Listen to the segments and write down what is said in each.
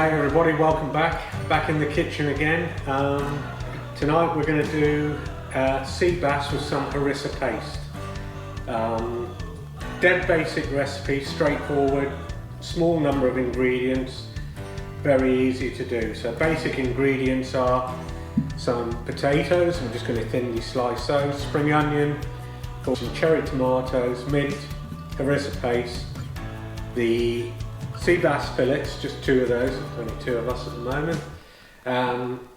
Hey everybody, welcome back in the kitchen again. Tonight we're going to do sea bass with some harissa paste. Dead basic recipe, straightforward, small number of ingredients, very easy to do. So basic ingredients are some potatoes, I'm just going to thinly slice those, spring onion, some cherry tomatoes, mint, harissa paste, the sea bass fillets, just two of those, only two of us at the moment,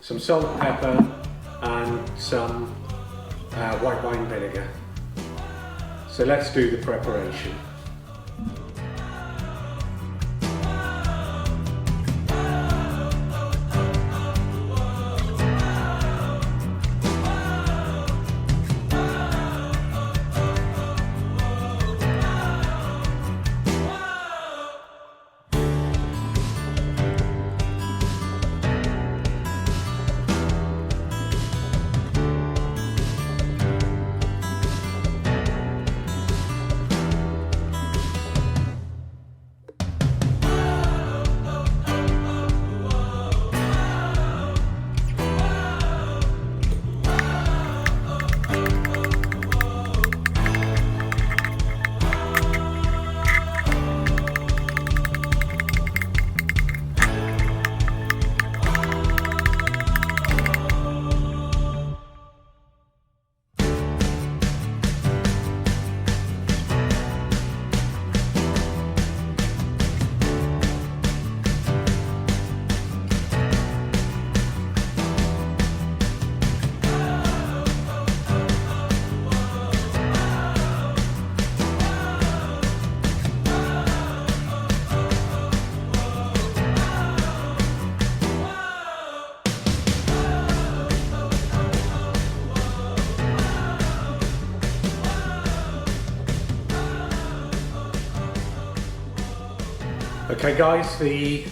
some salt and pepper and some white wine vinegar. So let's do the preparation. Okay guys, the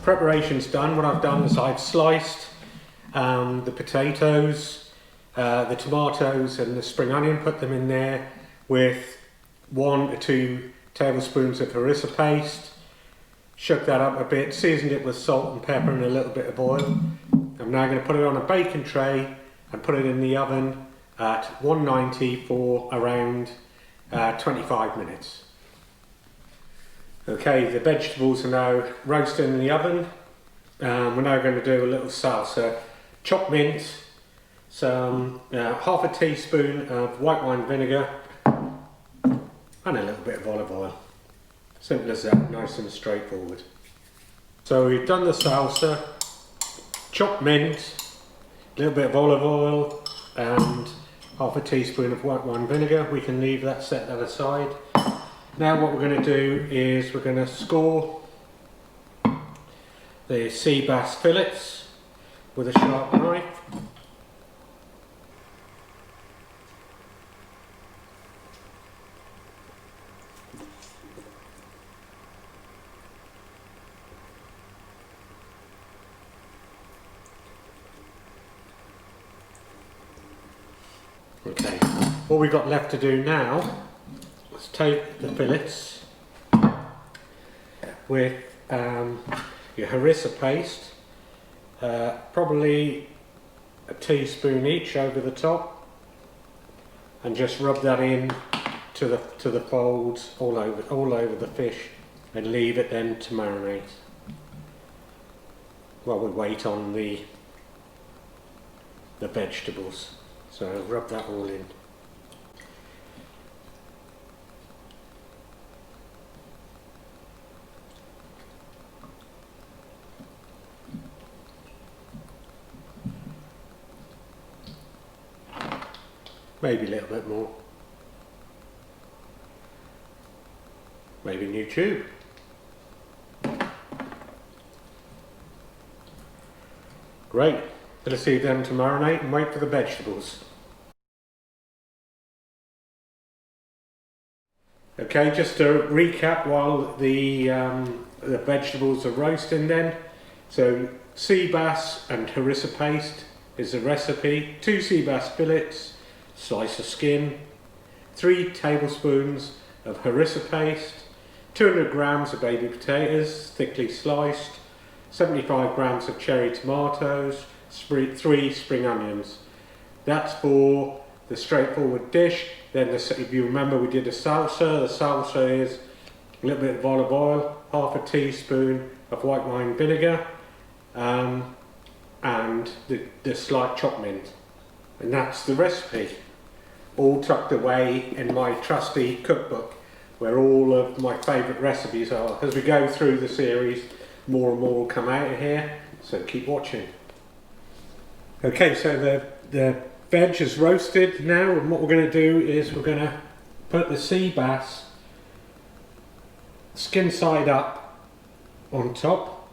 preparation's done. What I've done is I've sliced the potatoes, the tomatoes and the spring onion, put them in there with 1 to 2 tablespoons of harissa paste, shook that up a bit, seasoned it with salt and pepper and a little bit of oil. I'm now going to put it on a baking tray and put it in the oven at 190 for around 25 minutes. Okay, the vegetables are now roasted in the oven. We're now going to do a little salsa. Chopped mint, some half a teaspoon of white wine vinegar and a little bit of olive oil. Simple as that, nice and straightforward. So we've done the salsa, chopped mint, a little bit of olive oil and half a teaspoon of white wine vinegar. We can leave that, set that aside. Now what we're going to do is we're going to score the sea bass fillets with a sharp knife. Okay, what we've got left to do now, let's take the fillets with your harissa paste, probably a teaspoon each over the top, and just rub that in to the folds all over the fish, and leave it then to marinate while we wait on the vegetables. So rub that all in. Maybe a little bit more. Maybe a new tube. Great. Let's leave them to marinate and wait for the vegetables. Okay, just to recap while the vegetables are roasting then. So sea bass and harissa paste is the recipe. 2 sea bass fillets, slice of skin, 3 tablespoons of harissa paste, 200 grams of baby potatoes, thickly sliced, 75 grams of cherry tomatoes, 3 spring onions. That's for the straightforward dish. Then if you remember, we did a salsa. The salsa is a little bit of olive oil, half a teaspoon of white wine vinegar, and the slight chopped mint. And that's the recipe, all tucked away in my trusty cookbook, where all of my favourite recipes are. As we go through the series, more and more will come out of here, so keep watching. Okay, so the veg is roasted now, and what we're going to do is we're going to put the sea bass skin side up on top.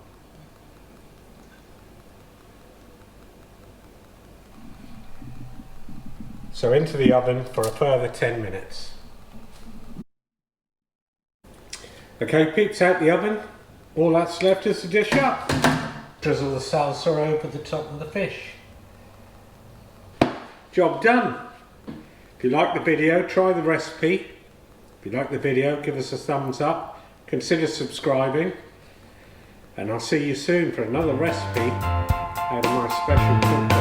So into the oven for a further 10 minutes. Okay, peeps out the oven. All that's left is to dish up. Drizzle the salsa over the top of the fish. Job done. If you like the video, try the recipe. If you like the video, give us a thumbs up. Consider subscribing. And I'll see you soon for another recipe out of my special cookbook.